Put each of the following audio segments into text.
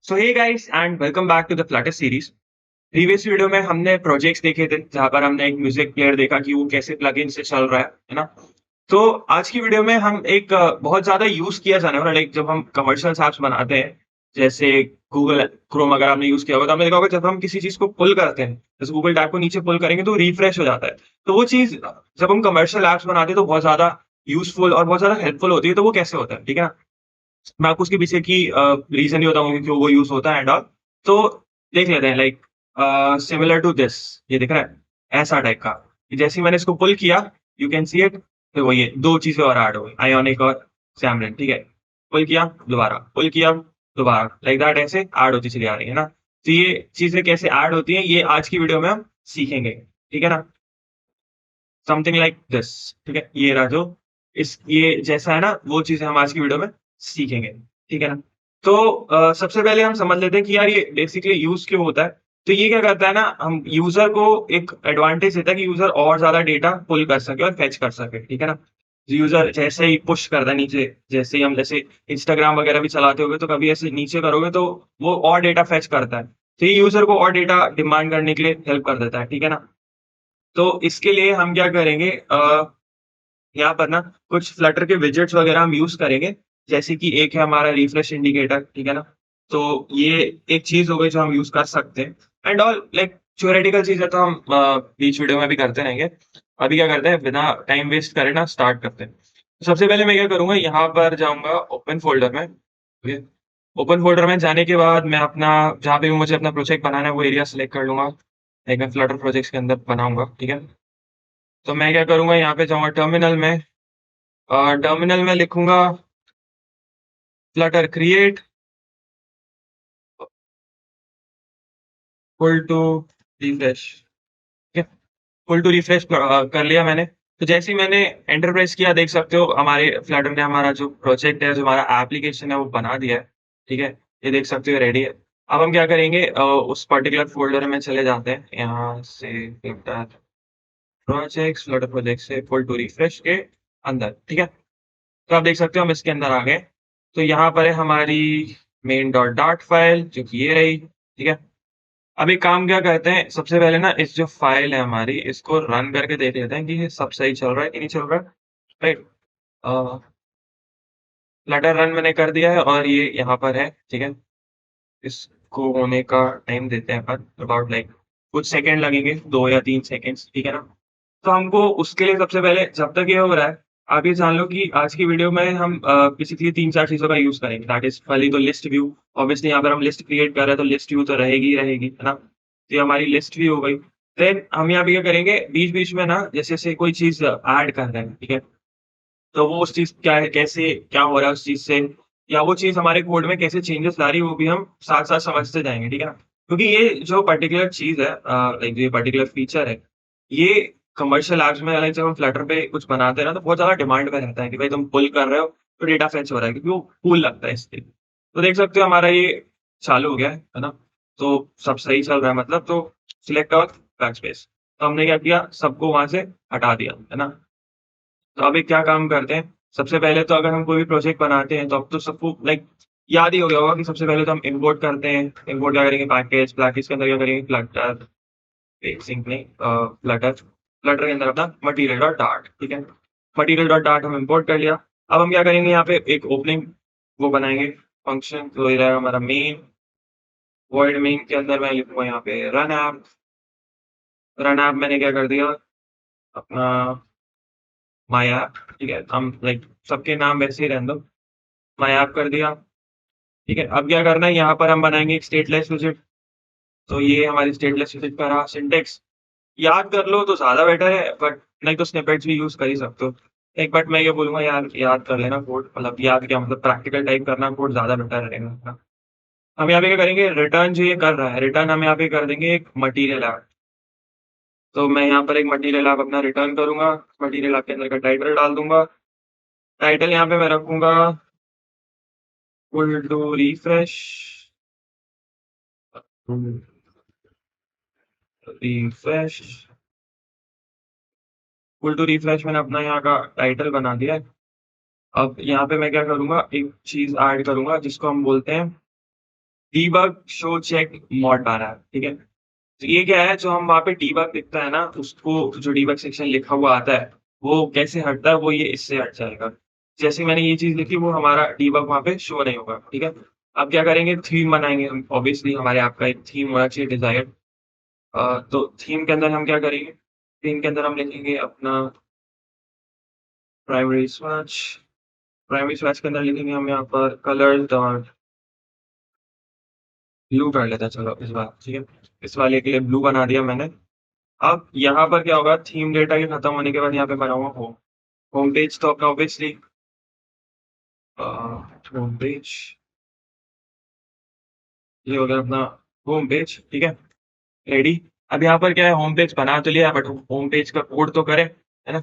So hey guys and welcome back to the Flutter series. Previous video में हमने projects देखे थे जहां पर हमने एक म्यूजिक प्लेयर देखा कि वो कैसे प्लगइन से चल रहा है ना। तो आज की वीडियो में हम एक बहुत ज्यादा यूज किया जाने वाला लाइक जब हम कमर्शियल ऐप्स बनाते हैं, जैसे गूगल क्रोम अगर आपने यूज किया होगा तो आपने देखा होगा जब हम किसी चीज को पुल करते हैं, जैसे गूगल टैब को नीचे पुल करेंगे तो रिफ्रेश हो जाता है। तो वो चीज जब हम कमर्शियल ऐप्स बनाते हैं तो बहुत ज्यादा यूजफुल और बहुत ज्यादा हेल्पफुल होती है। तो वो कैसे होता है, ठीक है ना। मैं आपको उसके पीछे की रीज़न भी बताऊँगा कि क्यों वो यूज़ होता है एंड ऑल। तो देख लेते हैं लाइक सिमिलर टू दिस, ये दिख रहा है? ऐसा टाइप का। कि जैसे ही मैंने इसको पुल किया, यू कैन सी इट। देखो ये 2 चीज़ें और ऐड हो गई, आयोनिक और सैमरन, ठीक है? पुल किया, दोबारा, पुल किया, दोबारा, लाइक दैट ऐसे ऐड होती चली आ रही है ना? तो ये चीज़ें कैसे ऐड होती हैं, ये आज की वीडियो में हम सीखेंगे, ठीक है ना? समथिंग लाइक दिस, ठीक है? ये रहा जो ये जैसा है ना, वो चीज़ें हम आज की वीडियो में सीखेंगे, ठीक है ना? तो सबसे पहले हम समझ लेते हैं कि यार ये बेसिकली यूज़ क्यों होता है? तो ये क्या करता है ना, हम यूज़र को एक एडवांटेज देता है कि यूज़र और ज़्यादा डेटा पुल कर सके और फेच कर सके, ठीक है ना? यूज़र जैसे ही पुश करता है नीचे, जैसे ही हम जैसे इंस्टाग्राम वगैरह भी चलाते होंगे, तो कभी ऐसे नीचे करोगे तो वो और डेटा फेच करता है। तो ये यूज़र को और डेटा डिमांड करने के लिए हेल्प कर देता है, ठीक है ना? तो इसके लिए हम क्या करेंगे, यहाँ पर ना कुछ फ्लटर के विजेट्स वगैरह हम यूज़ करेंगे, जैसे कि एक है हमारा रिफ्रेश इंडिकेटर, ठीक है ना? तो ये एक चीज़ हो गई जो हम यूज़ कर सकते हैं एंड ऑल लाइक थ्योरेटिकल चीज़ें तो हम बीच वीडियो में भी करते रहेंगे। अभी क्या करते हैं, बिना टाइम वेस्ट करे ना स्टार्ट करते हैं। सबसे पहले मैं क्या करूँगा, यहाँ पर जाऊँगा ओपन फ़ोल्डर में, ठीक है? ओपन फ़ोल्डर में जाने के बाद मैं अपना जहाँ पे भी मुझे अपना प्रोजेक्ट बनाना है वो एरिया सेलेक्ट कर लूँगा। लाइक मैं फ्लटर प्रोजेक्ट्स के अंदर बनाऊँगा, ठीक है? तो मैं क्या करूँगा, यहाँ पे जाऊँगा टर्मिनल में, टर्मिनल में लिखूँगा Flutter create equal to refresh, ठीक है? इक्वल टू रिफ्रेश कर लिया मैंने। तो जैसे ही मैंने एंटर प्रेस किया, देख सकते हो हमारे फ्लटर ने हमारा जो प्रोजेक्ट है, जो हमारा एप्लीकेशन है वो बना दिया है, ठीक है? ये देख सकते हो रेडी है। अब हम क्या करेंगे, उस पर्टिकुलर फ़ोल्डर में चले जाते हैं, यहाँ से फ्लटर फ्लटर प्रोजेक्ट से इक्वल टू रिफ्रेश के अंदर, ठीक है? तो आप देख सकते हो हम इसके अंदर आ गए। तो यहाँ पर है हमारी मेन डॉट डॉट फाइल जो कि ये रही, ठीक है? अब एक काम क्या करते हैं, सबसे पहले ना इस जो फाइल है हमारी, इसको रन करके देख लेते हैं कि ये सब सही चल रहा है कि नहीं चल रहा है, राइट? अ, फ्लटर रन मैंने कर दिया है और ये यहाँ पर है, ठीक है? इसको होने का टाइम देते हैं अपन अबाउट लाइक कुछ सेकंड लगेंगे, 2 या 3 सेकंड्स, ठीक है ना? तो हमको उसके लिए सबसे पहले जब तक ये हो रहा है, आप ये जान लो कि आज की वीडियो में हम बेसिकली 3-4 चीज़ों का यूज़ करेंगे। दैट इज़ पहली तो लिस्ट व्यू, ऑब्वियसली यहाँ पर हम लिस्ट क्रिएट कर रहे हैं तो लिस्ट व्यू तो रहेगी ही रहेगी, है ना? तो ये हमारी लिस्ट व्यू हो गई। देन हम यहाँ पे क्या करेंगे, बीच-बीच में ना जैसे-जैसे कोई चीज़ ऐड कर रहे हैं, ठीक है? तो वो उस चीज़ क्या है, कैसे क्या हो रहा है उस चीज़ से, या वो चीज़ हमारे कोड में कैसे चेंजेस ला रही है, वो भी हम साथ-साथ समझते जाएँगे, ठीक है ना? क्योंकि ये जो पर्टिकुलर चीज़ है, लाइक ये पर्टिकुलर फीचर है, ये कमर्शियल ऐप्स में लाइक जब हम फ्लटर पे कुछ बनाते हैं ना, तो बहुत ज़्यादा डिमांड में रहता है कि भाई तुम पुल कर रहे हो, तो डेटा फेच हो रहा है क्योंकि वो कूल लगता है इसलिए। तो देख सकते हो हमारा ये चालू हो गया है ना? तो सब सही चल रहा है मतलब, तो सिलेक्ट ऑल बैकस्पेस। तो हमने क्या किया, सबको वहाँ से हटा दिया, है ना? तो अभी क्या काम करते हैं, सबसे पहले तो अगर हम कोई भी प्रोजेक्ट बनाते हैं, तो अब तो सबको लाइक याद ही हो गया होगा कि सबसे पहले तो हम इम्पोर्ट करते हैं। इम्पोर्ट क्या करेंगे, पैकेज, पैकेज के अंदर क्या करेंगे, फ्लटर सिंक नहीं, फ्लटर फ्लटर के अंदर अपना मटीरियल डॉट डार्ट, ठीक है? मटीरियल डॉट डार्ट हम इम्पोर्ट कर लिया। अब हम क्या करेंगे, यहाँ पे एक ओपनिंग वो बनाएँगे फंक्शन, तो ये रहेगा हमारा मेन, वॉइड मेन के अंदर मैं लिखूँगा यहाँ पे रन ऐप मैंने क्या कर दिया, अपना माय ऐप, ठीक है? हम लाइक सबके नाम वैसे ही रहने दो, माय ऐप कर दिया, ठीक है? अब क्या करना है, यहाँ पर हम बनाएँगे एक स्टेटलेस विज़िट। तो ये हमारी स्टेटलेस विज़िट का रहा सिंटैक्स। याद कर लो तो ज़्यादा बेटर है, बट नहीं तो स्निपेट्स भी यूज़ कर ही सकते हो। एक बट मैं ये बोलूँगा यार, याद कर लेना कोड, मतलब याद क्या मतलब प्रैक्टिकल टाइप करना कोड ज़्यादा बेटर रहेगा अपना। हम यहाँ पे क्या करेंगे, रिटर्न जो ये कर रहा है, रिटर्न हम यहाँ पे कर देंगे एक मटीरियल ऐप। तो मैं यहाँ पर एक मटीरियल ऐप अपना रिटर्न करूँगा, मटीरियल ऐप के अंदर का टाइटल डाल दूँगा। टाइटल यहाँ पे मैं रखूँगा full to refresh, refresh, full to refresh मैंने अपना यहाँ का टाइटल बना दिया है। अब यहाँ पे मैं क्या करूँगा, एक चीज़ ऐड करूँगा जिसको हम बोलते हैं डीबग शो चेक मॉड बना है, ठीक है? तो ये क्या है, जो हम वहाँ पे डीबग दिखता है ना, उसको जो डीबग सेक्शन लिखा हुआ आता है, वो कैसे हटता है, वो ये इससे हट जाएगा। जैसे ही मैंने ये चीज़ लिखी, वो हमारा डीबग वहाँ पे शो नहीं होगा, ठीक है? अब क्या करेंगे, थीम बनाएँगे हम, ऑब्वियसली हमारे ऐप का एक थीम होना चाहिए डिज़ायर्ड। तो थीम के अंदर हम क्या करेंगे, थीम के अंदर हम लिखेंगे अपना प्राइमरी स्वैच, प्राइमरी स्वैच के अंदर लिखेंगे हम यहाँ पर कलर्स डॉट ब्लू कर लेते हैं, चलो इस बार, ठीक है? इस वाले के लिए ब्लू बना दिया मैंने। अब यहाँ पर क्या होगा, थीम डेटा के खत्म होने के बाद यहाँ पे बना हुआ होम। होम पेज तो अपना ऑब्वियसली अ, होम पेज, ये हो गया अपना होम पेज, ठीक है? रेडी। अब यहाँ पर क्या है, होम पेज बना तो लिया, बट होम पेज का कोड तो करें, है ना?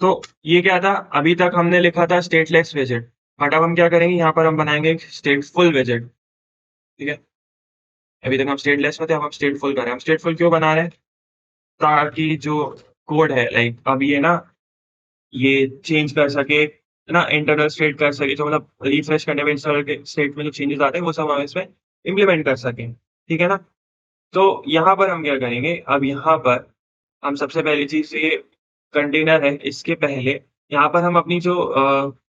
तो ये क्या था, अभी तक हमने लिखा था स्टेटलेस विजेट, बट अब हम क्या करेंगे, यहाँ पर हम बनाएँगे एक स्टेटफुल विजेट, ठीक है? अभी तक हम स्टेटलेस में थे, अब हम स्टेटफुल कर रहे हैं। हम स्टेटफुल क्यों बना रहे हैं? ताकि जो कोड है, लाइक अब ये ना, ये चेंज कर सके, है ना? इंटरनल स्टेट कर सके, जो मतलब रिफ्रेश करने में इंस्टॉलर के स्टेट में जो चेंजेस आते हैं, वो सब हम इसमें इम्प्लीमेंट कर सकें, ठीक है ना? तो यहाँ पर हम क्या करेंगे, अब यहाँ पर हम सबसे पहली चीज़, ये कंटेनर है, इसके पहले यहाँ पर हम अपनी जो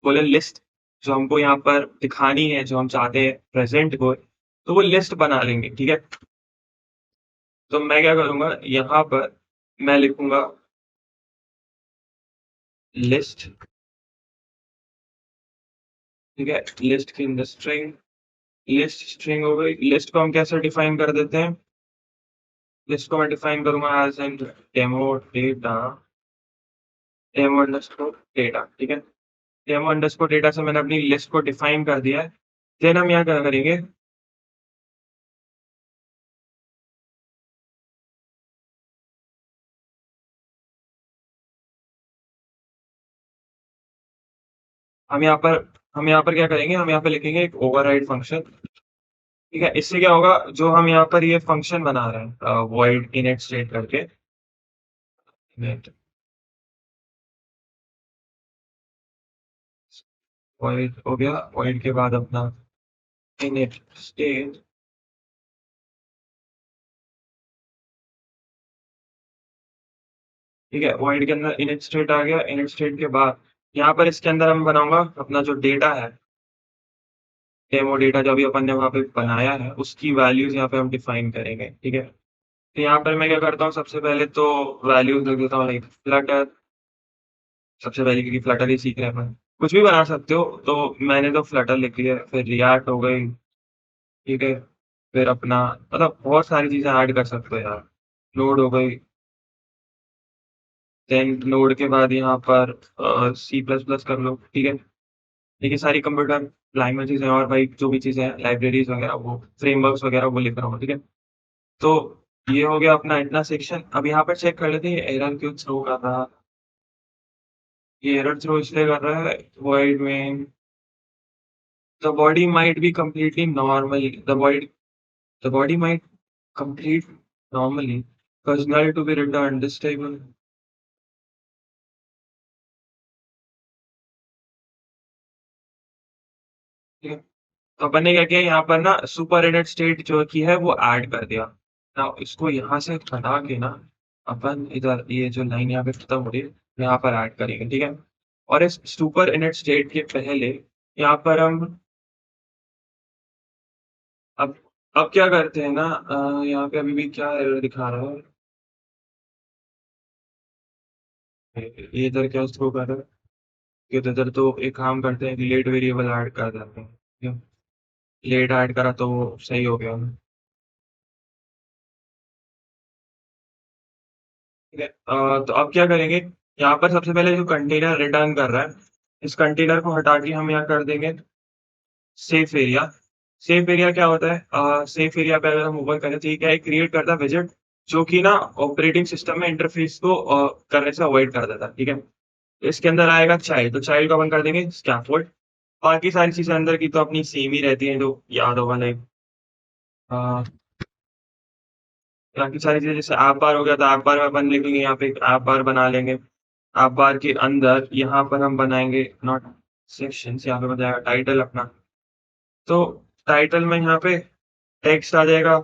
बोले लिस्ट, जो हमको यहाँ पर दिखानी है, जो हम चाहते हैं प्रेज़ेंट हो, तो वो लिस्ट बना लेंगे, ठीक है? तो मैं क्या करूँगा, यहाँ पर मैं लिखूँगा लिस्ट, ठीक है? लिस्ट की in the string, list string हो गई। लिस्ट को हम कैसे डिफाइन कर देते हैं? लिस्ट को मैं डिफाइन करूँगा as an demo data, demo underscore data, ठीक है? डेमो अंडरस्कोर डेटा से मैंने अपनी लिस्ट को डिफाइन कर दिया है। देन हम यहाँ क्या करेंगे, हम यहाँ पर हम यहाँ पर क्या करेंगे, हम यहाँ पे लिखेंगे एक ओवरराइड फंक्शन, ठीक है? इससे क्या होगा, जो हम यहाँ पर ये फंक्शन बना रहे हैं वॉइड इनिट स्टेट करके, इनिट वॉइड हो गया, वॉइड के बाद अपना इनिट स्टेट, ठीक है? वॉइड के अंदर इनिट स्टेट आ गया, इनिट स्टेट के बाद यहाँ पर इसके अंदर हम बनाऊँगा अपना जो डेटा है, डेमो डेटा जो अभी अपन ने वहाँ पे बनाया है, उसकी वैल्यूज़ यहाँ पे हम डिफाइन करेंगे, ठीक है? तो यहाँ पर मैं क्या करता हूँ, सबसे पहले तो वैल्यूज़ लिख देता हूँ, लाइक फ्लटर, सबसे पहले क्योंकि फ्लटर ही सीख रहे हैं अपन। कुछ भी बना सकते हो, तो मैंने तो फ्लटर लिख लिया है, फिर रिएक्ट हो गई, ठीक है? फिर अपना मतलब बहुत सारी चीज़ें ऐड कर सकते हो यार। नोड हो गई, देन नोड के बाद यहाँ पर सी प्लस प्लस कर लो, ठीक है? देखिए सारी कंप्यूटर लैंग्वेजेज़ हैं, और भाई जो भी चीज़ें हैं, लाइब्रेरीज़ वगैरह, वो फ्रेमवर्क्स वगैरह वो लिख रहा हूँ, ठीक है? तो ये हो गया अपना इतना सेक्शन। अब यहाँ पर चेक कर लेते हैं, ये एरर क्यों थ्रो कर रहा है? ये एरर थ्रो इसलिए कर रहा है, void main the body might be completely normally, the body might complete normally, cause null to be returned this table, ठीक है? तो अपन ने क्या किया, यहाँ पर ना सुपर एडेड स्टेट जो की है वो ऐड कर दिया। नाउ इसको यहाँ से हटा के ना, अपन इधर ये जो लाइन यहाँ पे खत्म हो रही है, यहाँ पर ऐड करेंगे, ठीक है? और इस सुपर इनिट स्टेट के पहले यहाँ पर हम अब अब क्या करते हैं ना, यहाँ पे अभी भी क्या एरर दिखा रहा है, ये इधर क्या थ्रो कर रहा है, कि इधर तो एक काम करते हैं, लेट वेरिएबल ऐड कर देते हैं, ठीक है? लेट ऐड करा तो वो सही हो गया, ठीक है? तो अब क्या करेंगे, यहाँ पर सबसे पहले जो कंटेनर रिटर्न कर रहा है, इस कंटेनर को हटा के हम यहाँ कर देंगे सेफ एरिया। सेफ एरिया क्या होता है, सेफ एरिया पे अगर हम ओपन करें तो ये क्या है, क्रिएट करता है विजेट, जो कि ना ऑपरेटिंग सिस्टम में इंटरफेस को करने से अवॉइड कर देता है, ठीक है? इसके अंदर आएगा चाइल्ड, तो चाइल्ड को अपन कर देंगे स्कैफोल्ड। बाकी सारी चीज़ें अंदर की तो अपनी सेम ही रहती हैं, जो याद होगा, लाइक अ, बाकी सारी चीज़ें जैसे ऐप बार हो गया, तो ऐप बार में अपन लिखेंगे, यहाँ पे एक ऐप बार बना लेंगे। ऐप बार के अंदर यहाँ पर हम बनाएँगे नॉट सेक्शंस, यहाँ पे बताएगा टाइटल अपना। तो टाइटल में यहाँ पे टेक्स्ट आ जाएगा,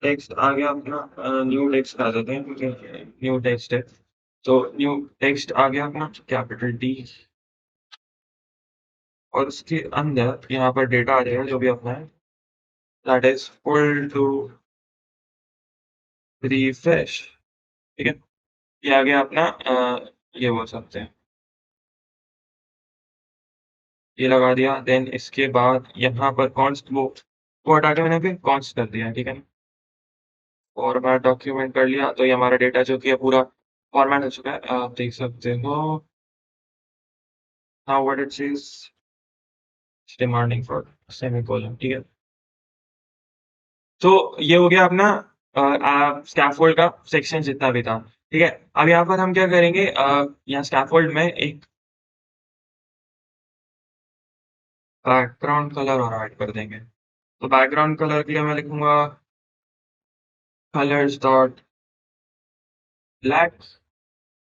टेक्स्ट आ गया अपना, न्यू टेक्स्ट आ देते हैं, ठीक है, न्यू टेक्स्ट है। तो न्यू टेक्स्ट आ गया अपना कैपिटल टी, और उसके अंदर यहाँ पर डेटा आ जाएगा जो भी अपना है, that is equal to refresh, ठीक है। ये आ गया अपना, ये बोल सकते हैं, ये लगा दिया। देन इसके बाद यहाँ पर कॉन्स्ट, वो हटा के मैंने फिर कॉन्स्ट कर दिया, ठीक है। और मैं डॉक्यूमेंट कर लिया, तो ये हमारा डेटा जो कि है पूरा फॉर्मेट हो चुका है, आप देख सकते हो। Now what it is demanding for semicolon, ठीक है। तो ये हो गया अपना स्कैफोल्ड का सेक्शन जितना भी था, ठीक है। अब यहाँ पर हम क्या करेंगे, यहाँ स्कैफोल्ड में एक बैकग्राउंड कलर और ऐड कर देंगे। तो बैकग्राउंड कलर के लिए मैं लिखूंगा कलर्स डॉट ब्लैक।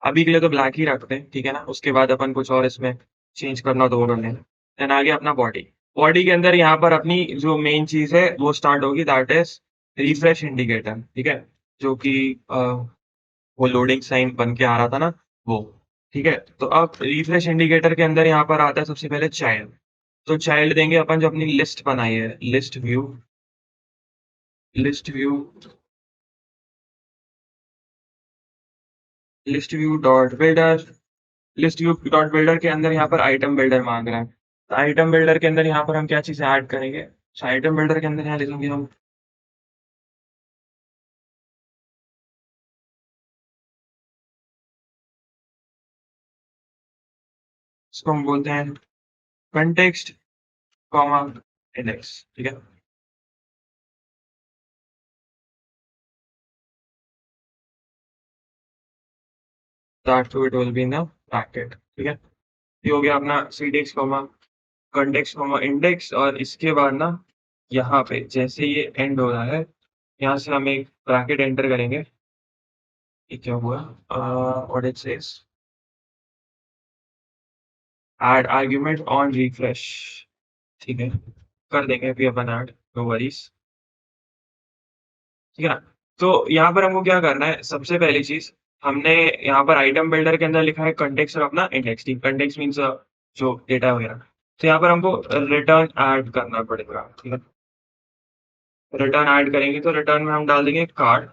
अभी के लिए तो ब्लैक ही रखते हैं, ठीक है ना। उसके बाद अपन कुछ और इसमें चेंज करना तो वो कर लेंगे। देन आ गया अपना बॉडी। बॉडी के अंदर यहाँ पर अपनी जो मेन चीज है वो स्टार्ट होगी, दैट इज रिफ्रेश इंडिकेटर, ठीक है। जो कि वो लोडिंग साइन बन के आ रहा था ना, वो, ठीक है। तो अब रिफ्रेश इंडिकेटर के अंदर यहाँ पर आता है सबसे पहले चाइल्ड। तो चाइल्ड देंगे अपन जो अपनी लिस्ट बनाई है, list view, list view, list view dot builder. List view dot builder के अंदर यहाँ पर आइटम बिल्डर मांग रहा है। तो आइटम बिल्डर के अंदर यहाँ पर हम क्या चीज़ ऐड करेंगे, आइटम बिल्डर के अंदर यहाँ लिखेंगे हम, इसको हम बोलते हैं कंटेक्स्ट कॉमा इंडेक्स, ठीक है। That to it will be in the bracket, ठीक है। ये हो गया अपना सीडेक्स कॉमा कंटेक्स्ट कॉमा इंडेक्स। और इसके बाद ना यहाँ पे जैसे ये एंड हो रहा है, यहाँ से हम एक ब्रैकेट एंटर करेंगे। ये क्या हुआ, what it says, add argument on refresh, ठीक है। कर देंगे अभी अपन ऐड, नो वरीज, ठीक है ना। तो यहाँ पर हमको क्या करना है, सबसे पहली चीज, हमने यहाँ पर आइटम बिल्डर के अंदर लिखा है कंटेक्स्ट और अपना इंडेक्स, ठीक, कंटेक्स्ट मीन्स जो डेटा वगैरह। तो यहाँ पर हमको रिटर्न ऐड करना पड़ेगा, ठीक है। रिटर्न ऐड करेंगे तो रिटर्न में हम डाल देंगे कार्ड,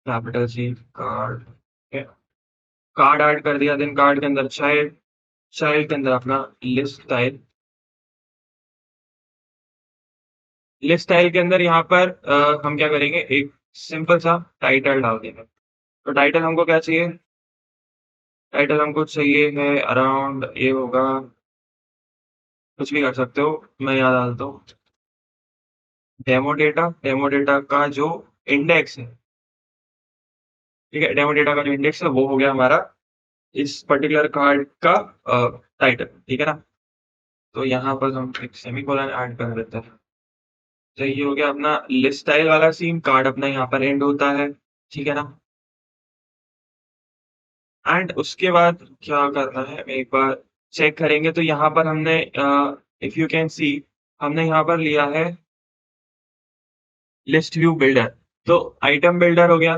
कैपिटल सी, कार्ड, ठीक है। कार्ड ऐड कर दिया। देन कार्ड के अंदर चाइल्ड, चाइल्ड के अंदर अपना लिस्ट स्टाइल, लिस्ट स्टाइल के अंदर यहाँ पर हम क्या करेंगे, एक सिंपल सा टाइटल डाल देंगे। तो टाइटल हमको क्या चाहिए, टाइटल हमको चाहिए है अराउंड, ये होगा, कुछ भी कर सकते हो, मैं यहाँ डालता हूँ डेमो डेटा। डेमो डेटा का जो इंडेक्स है, ठीक है, डेमो डेटा का जो इंडेक्स है वो हो गया हमारा इस पर्टिकुलर कार्ड का टाइटल, ठीक है ना। तो यहाँ पर हम एक सेमीकोलन ऐड कर देते हैं। तो ये हो गया अपना लिस्ट स्टाइल वाला सीन, कार्ड अपना यहाँ पर एंड होता है, ठीक है ना। एंड उसके बाद क्या करना है, एक बार चेक करेंगे तो यहाँ पर हमने, इफ यू कैन सी, हमने यहाँ पर लिया है लिस्ट व्यू बिल्डर। तो आइटम बिल्डर हो गया,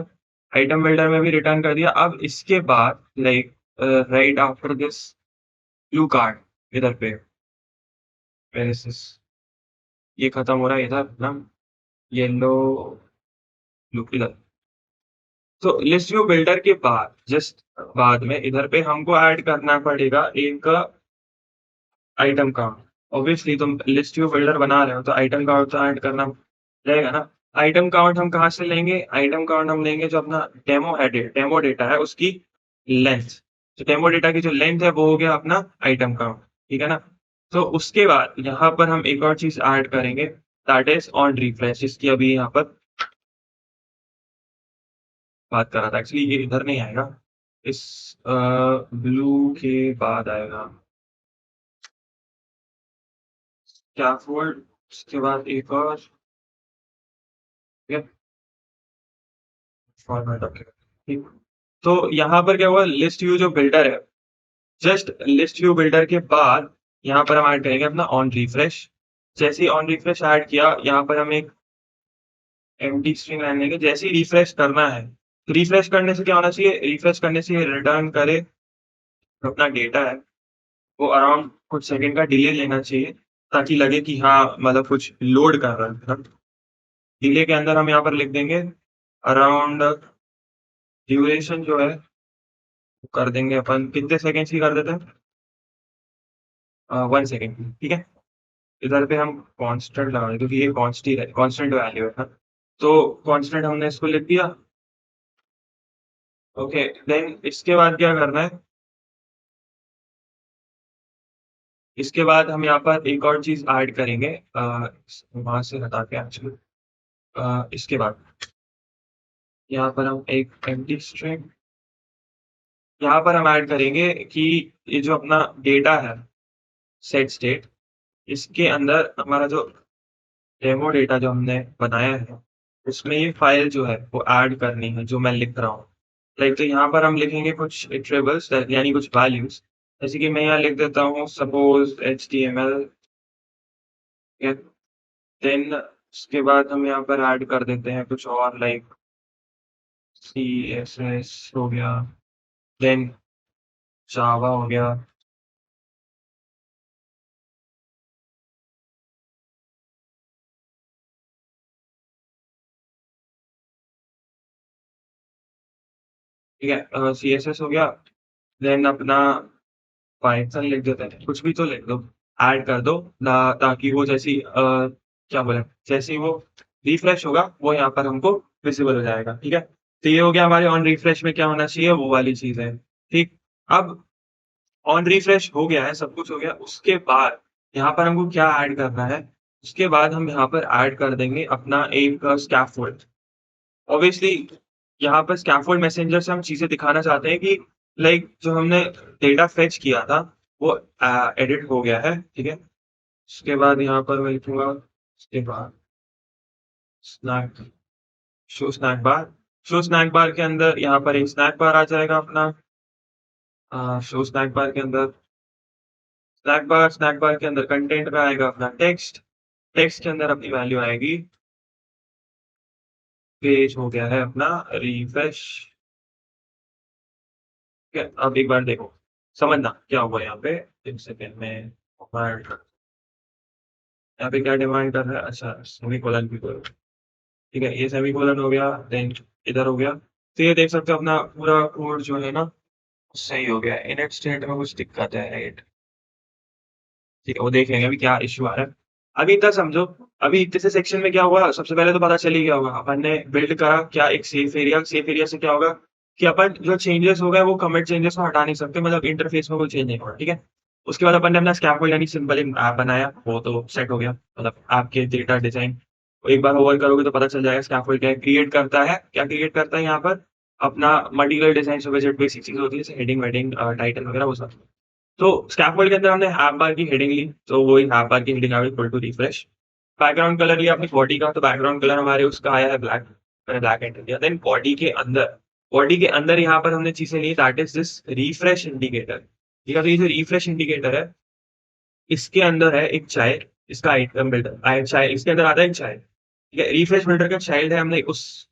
आइटम बिल्डर में भी रिटर्न कर दिया। अब इसके बाद like right after this blue card, इधर पे where is this? ये खत्म हो रहा है इधर ना, येलो ब्लू इधर। तो लिस्ट व्यू बिल्डर के बाद जस्ट बाद में इधर पे हमको ऐड करना पड़ेगा एक आइटम काउंट। ऑब्वियसली तुम लिस्ट व्यू बिल्डर बना रहे हो तो आइटम काउंट तो ऐड करना रहेगा ना। आइटम काउंट हम कहाँ से लेंगे, आइटम काउंट हम लेंगे जो अपना डेमो है, डेमो डेटा है उसकी लेंथ। तो डेमो डेटा की जो लेंथ है वो हो गया अपना आइटम काउंट, ठीक है ना। तो उसके बाद यहाँ पर हम एक और चीज ऐड करेंगे, दैट इज ऑन रिफ्रेश, जिसकी अभी यहाँ पर बात कर रहा था। एक्चुअली ये इधर नहीं आएगा, इस ब्लू के बाद आएगा स्कैफोल्ड, उसके बाद एक और, ठीक है, फॉर्मेट रखेगा, ठीक। तो यहाँ पर क्या हुआ, लिस्ट व्यू जो बिल्डर है, जस्ट लिस्ट व्यू बिल्डर के बाद यहाँ पर हम ऐड करेंगे अपना ऑन रिफ्रेश, जैसे ही ऑन रिफ्रेश ऐड किया, यहाँ पर हम एक एम्प्टी स्ट्रिंग लाइन लेंगे, जैसे ही रिफ्रेश करना है, तो रिफ्रेश करने से क्या होना चाहिए, रिफ्रेश करने से ये रिटर्न करे जो अपना डेटा है, वो अराउंड कुछ सेकंड का डिले लेना चाहिए, ताकि लगे कि हाँ, मतलब कुछ लोड कर रहा है, डिले के अंदर हम यहाँ पर लिख देंगे अराउंड ड्यूरेशन जो है, वो कर देंगे अपन कितने सेकंड्स की कर देते हैं? 1 सेकंड की, ठीक है? इधर पे हम कांस्टेंट लगाएंगे क्योंकि ये कांस्टेंट वैल्यू है ना, तो कांस्टेंट हमने इसको लिख दिया। ओके, देन इसके बाद क्या करना है, इसके बाद हम यहाँ पर एक और चीज़ ऐड करेंगे, वहाँ से हटा के एक्चुअली इसके बाद यहाँ पर हम एक एम्प्टी स्ट्रिंग यहाँ पर हम ऐड करेंगे कि ये जो अपना डेटा है, सेट स्टेट, इसके अंदर हमारा जो डेमो डेटा जो हमने बनाया है, उसमें ये फाइल जो है वो ऐड करनी है, जो मैं लिख रहा हूँ। लाइक तो यहाँ पर हम लिखेंगे कुछ इटरेबल्स यानी कुछ वैल्यूज़, जैसे कि मैं यहाँ लिख देता हूँ सपोज़ एचटीएमएल, ठीक है? देन उसके बाद हम यहाँ पर ऐड कर देते हैं कुछ और लाइक सीएसएस हो गया, देन जावा हो गया। ठीक है, सीएसएस हो गया, देन अपना पाइथन लिख देते हैं, कुछ भी तो लिख दो, ऐड कर दो ताकि वो जैसी क्या बोले, जैसे ही वो रिफ्रेश होगा वो यहाँ पर हमको विजिबल हो जाएगा, ठीक है? तो ये हो गया हमारे ऑन रिफ्रेश में क्या होना चाहिए, वो वाली चीज़ है, ठीक? अब ऑन रिफ्रेश हो गया है, सब कुछ हो गया, उसके बाद यहाँ पर हमको क्या ऐड करना है, उसके बाद हम यहाँ पर ऐड कर देंगे अपना एक स्कैफोल्ड। ऑब्वियसली यहाँ पर स्कैफोल्ड मैसेंजर से हम चीज़ें दिखाना चाहते हैं कि लाइक जो हमने डेटा फेच किया था, वो एडिट हो गया है, ठीक है? उसके बाद यहाँ पर मैं लिखूँगा, उसके बाद स्नैक शो स्नैक बार के अंदर यहाँ पर एक स्नैक बार आ जाएगा अपना, शो स्नैक बार के अंदर स्नैक बार के अंदर कंटेंट में आएगा अपना टेक्स्ट, टेक्स्ट के अंदर अपनी वैल्यू आएगी, पेज हो गया है अपना रिफ्रेश, ठीक है? अब एक बार देखो, समझना क्या हुआ यहाँ पे, एक सेकंड में डिमांड, यहाँ पे क्या डिमांड कर रहा है, अच्छा सेमीकोलन की कोई, ठीक है? ये सेमीकोलन हो गया, देन इधर हो गया, तो ये देख सकते हो अपना पूरा कोड जो है ना सही हो गया। इनिट स्टेट में कुछ दिक्कत है, राइट? ठीक है, वो देख लेंगे अभी क्या इश्यू आ रहा है। अभी इतना समझो, अभी इतने से सेक्शन में क्या हुआ, सबसे पहले तो पता चल ही गया होगा, अपन ने बिल्ड करा क्या एक सेफ एरिया से क्या होगा कि अपन जो चेंजेस हो गए वो कमिट चेंजेस को हटा नहीं सकते, मतलब इंटरफेस में कोई चेंज नहीं होगा, ठीक है? उसके बाद अपन ने अपना स्कैफोल्ड यानी सिंपल ऐप बनाया, वो तो सेट हो गया, मतलब आपके डेटा डिजाइन एक बार ओवर करोगे तो पता चल जाएगा स्कैफोल्ड क्या क्रिएट करता है, क्या क्रिएट करता है यहाँ पर अपना मल्टीपल डिजाइन जो बेसिक चीज होती है जैसे हेडिंग वेडिंग टाइटल वगैरह वो सब। तो स्कैफोल्ड के अंदर हमने हाफ बार की हेडिंग ली, तो वही हाफ बार की हेडिंग आ गई equal to refresh. Background colour लिया अपनी बॉडी का, तो बैकग्राउंड कलर हमारे उसका आया है ब्लैक, मैंने ब्लैक एंटर किया। देन बॉडी के अंदर यहाँ पर हमने चीजें ली, that is this refresh indicator, ठीक है? तो ये जो रिफ्रेश इंडिकेटर है, इसके अंदर है एक चाइल्ड, इसका आइटम बिल्डर चाइल्ड, इसके अंदर आता है एक चाइल्ड, ठीक है? रिफ्रेश बिल्डर का चाइल्ड है, हमने उस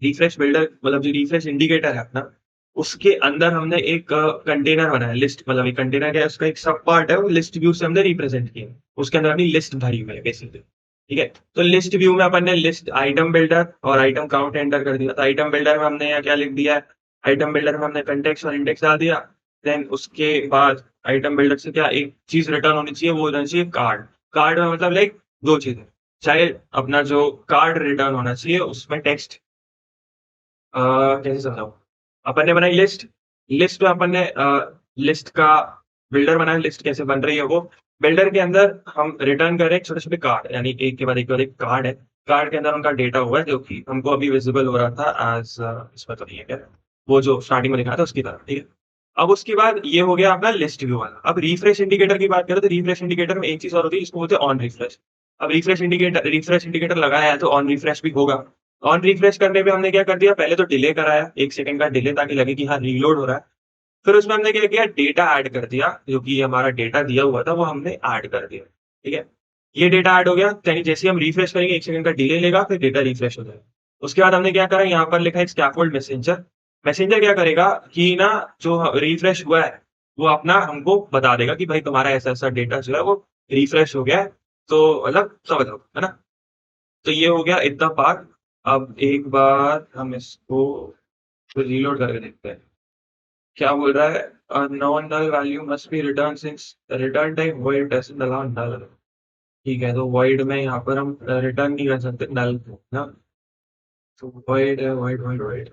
रिफ्रेश बिल्डर मतलब जो रिफ्रेश इंडिकेटर है अपना, उसके अंदर हमने एक कंटेनर बनाया, लिस्ट मतलब एक कंटेनर क्या है, उसका एक सब पार्ट है, वो लिस्ट व्यू से हमने रिप्रेजेंट किया, उसके अंदर अपनी लिस्ट भरी हुई है बेसिकली, ठीक है? तो लिस्ट व्यू में अपन ने लिस्ट आइटम बिल्डर और आइटम काउंट एंटर कर दिया, तो आइटम बिल्डर में हमने यहाँ क्या लिख दिया है, आइटम बिल्डर में हमने कंटेक्स्ट और इंडेक्स डाल दिया। देन उसके बाद आइटम बिल्डर से क्या एक चीज रिटर्न होनी चाहिए, वो होना चाहिए कार्ड। कार्ड में मतलब लाइक दो चीजें, चाहे अपना जो कार्ड रिटर्न होना चाहिए उसमें टेक्स्ट, कैसे समझाऊँ? अपन ने बनाई लिस्ट, लिस्ट में अपन ने लिस्ट का बिल्डर बनाया, लिस्ट कैसे बन रही है वो, बिल्डर के अंदर हम रिटर्न कर रहे हैं छोटे-छोटे कार्ड, यानी एक के बाद एक के बाद एक कार्ड है, कार्ड के अंदर उनका डेटा हुआ है जो कि हमको अभी विजिबल हो रहा था एज़ इसमें तो नहीं है खैर, वो जो स्टार्टिंग में दिखाया था उसकी तरह, ठीक है? अब उसके बाद ये हो गया अपना लिस्ट व्यू वाला। अब रिफ्रेश इंडिकेटर की बात करें तो रिफ्रेश इंडिकेटर में एक चीज़ और होती है जिसको बोलते हैं ऑन रिफ्रेश। अब रिफ्रेश इंडिकेटर लगाया है तो ऑन रिफ्रेश भी होगा। ऑन रिफ्रेश करने पे हमने क्या कर दिया, पहले तो डिले कराया, 1 सेकंड का डिले ताकि लगे कि हाँ, रीलोड हो रहा है। फिर उसमें हमने क्या किया, डेटा ऐड कर दिया, जो कि हमारा डेटा दिया हुआ था वो हमने ऐड कर दिया, ठीक है? ये डेटा ऐड हो गया, यानी जैसे ही हम रिफ्रेश करेंगे 1 सेकंड का डिले लेगा, फिर डेटा रिफ्रेश हो जाएगा। उसके बाद हमने क्या करा, यहाँ पर लिखा है स्कैफोल्ड मैसेंजर। मैसेंजर क्या करेगा कि ना जो रिफ्रेश हुआ है, वो अपना हमको बता देगा कि भाई तुम्हारा ऐसा-ऐसा डेटा जो है वो रिफ्रेश हो गया है। तो मतलब समझ लो, है ना? तो ये हो गया इतना पार्ट। अब एक बार हम इसको रीलोड करके देखते हैं। क्या बोल रहा है? Non null value must be return since return type void doesn't allow null. ठीक है, तो वॉइड में यहाँ पर हम रिटर्न नहीं कर सकते नल को, ना? तो वॉइड है, वॉइड वॉइड वॉइड।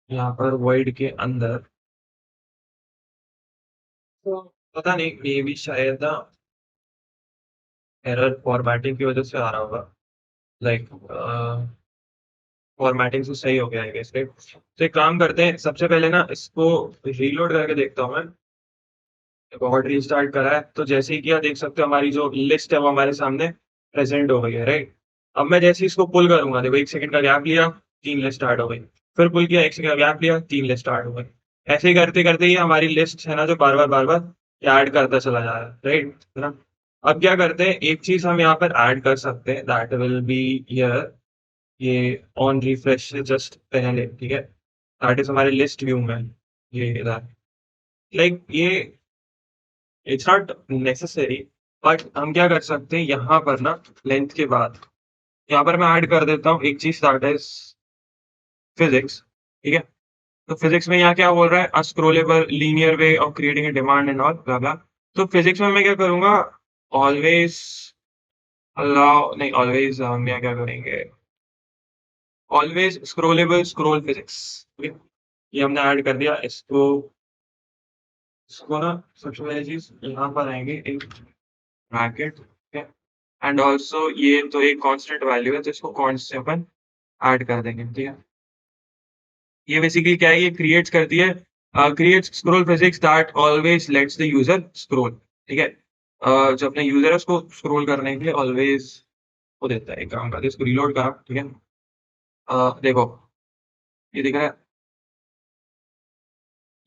यहाँ पर वॉइड के अंदर तो पता नहीं, मे बी शायद ना एरर फॉर्मेटिंग की वजह से आ रहा होगा। लाइक फॉर्मेटिंग से सही हो गया है गेस, राइट? तो एक काम करते हैं, सबसे पहले ना इसको रीलोड करके देखता हूँ मैं। बहुत रीस्टार्ट करा है, तो जैसे ही किया देख सकते हो हमारी जो लिस्ट है वो हमारे सामने प्रेजेंट हो गई है, राइट? अब मैं जैसे ही इसको पुल करूँगा, देखो 1 सेकंड का गैप लिया, 3 लिस्ट स्टार्ट हो गई। फिर पुल किया, 1 सेकंड का गैप लिया, 3 लिस्ट स्टार्ट हो गई। ऐसे ही करते-करते ये हमारी लिस्ट है ना जो बार-बार ऐड करता चला जा रहा है, राइट? है ना? अब क्या करते हैं, एक चीज़ हम यहाँ पर ऐड कर सकते हैं, दैट विल बी हियर, ये ऑन रिफ्रेश से जस्ट पहले, ठीक है? दैट इज़ हमारे लिस्ट व्यू में, ये इधर। लाइक ये इट्स नॉट नेसेसरी, बट हम क्या कर सकते हैं यहाँ पर ना लेंथ के बाद, यहाँ पर मैं ऐड कर देता हूँ एक चीज़ दैट इज़ फिज़िक्स, ठीक है? तो फिज़िक्स में यहाँ क्या बोल रहा है? A scrollable linear way of creating a demand and all blah blah. तो फिज़िक्स में मैं क्या करूँगा? ऑलवेज़ अलाउ नहीं, ऑलवेज़ हम यहाँ क्या करेंगे? ऑलवेज़ स्क्रॉलेबल स्क्रॉल फिज़िक्स, ठीक है? ये हमने ऐड कर दिया। इसको ना सबसे पहली चीज़ यहाँ पर आएँगे एक ब्रैकेट, ठीक है? एंड ऑल्सो ये तो एक कांस्टेंट वैल्यू है, तो इसको कॉन्स्ट से अपन ऐड कर देंगे, ठीक है? ये बेसिकली क्या है, ये क्रिएट्स करती है creates scroll physics that always let's the user scroll, ठीक है? जो अपने यूजर है उसको स्क्रॉल करने के लिए ऑलवेज वो देता है। एक काम करते हैं, इसको रीलोड करा, ठीक है? देखो, ये दिख रहा है?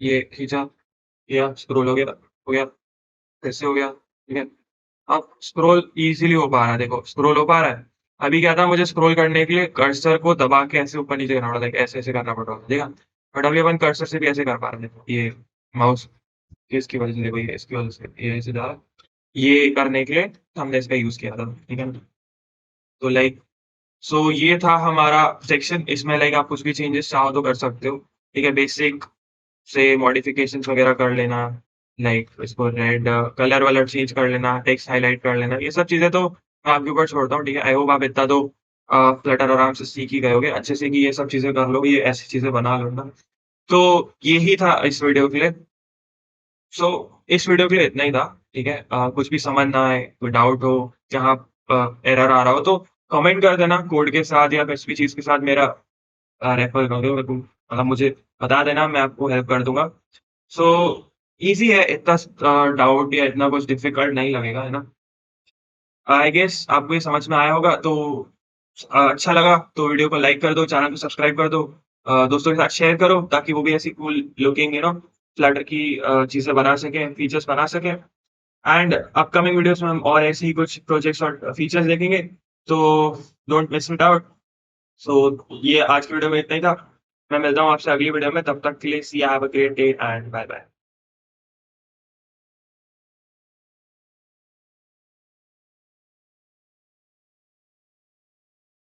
ये खींचा, किया, स्क्रॉल हो गया, फिर से हो गया, ठीक है? अब स्क्रॉल ईज़िली हो पा रहा है, देखो स्क्रॉल हो पा रहा है। अभी क्या था, मुझे स्क्रॉल करने के लिए कर्सर को दबा के ऐसे ऊपर-नीचे करना पड़ता था, ऐसे-ऐसे करना पड़ता था, ठीक है? बट अभी अपन कर्सर से भी ऐसे कर पा रहे हैं, ये माउस किसकी वजह से, देखो ये इसकी वजह से ये ऐसे जा रहा है। ये करने के लिए हमने इसका यूज़ किया था, ठीक है? तो लाइक सो ये था हमारा सेक्शन, इसमें लाइक आप कुछ भी चेंजेस चाहो तो कर सकते हो, ठीक है? बेसिक से मॉडिफ़िकेशंस वगैरह कर लेना, लाइक इसको रेड कलर वलर चेंज कर लेना, टेक्स्ट हाइलाइट कर लेना, ये सब चीज़ें तो मैं आपके ऊपर छोड़ता हूँ, ठीक है? आई होप आप इतना तो फ्लटर आराम से सीख ही गए होंगे अच्छे से कि ये सब चीज़ें कर लोगे, ये ऐसी चीज़ें बना लो ना। तो यही था इस वीडियो के लिए। सो इस वीडियो के लिए इतना ही था, ठीक है? कुछ भी समझ ना आए, कोई डाउट हो, जहाँ एरर आ रहा हो तो कमेंट कर देना कोड के साथ या किसी भी चीज़ के साथ मेरा रेफर कर दो मेरे को, मतलब मुझे बता देना, मैं आपको हेल्प कर दूँगा। सो ईज़ी है, इतना डाउट या इतना कुछ डिफ़िकल्ट नहीं लगेगा, है ना? आई गेस आपको ये समझ में आया होगा, तो अच्छा लगा तो वीडियो को लाइक कर दो, चैनल को सब्सक्राइब कर दो, दोस्तों के साथ शेयर करो ताकि वो भी ऐसी कूल लुकिंग फ्लटर की चीज़ें बना सकें, फीचर्स बना सकें। एंड अपकमिंग वीडियोज़ में हम और ऐसे ही कुछ प्रोजेक्ट्स और फीचर्स देखेंगे, तो डोंट मिस इट आउट। सो ये आज की वीडियो में इतना ही था। मैं मिलता हूँ आपसे अगली वीडियो में, तब तक के लिए see you, have a great day and bye bye.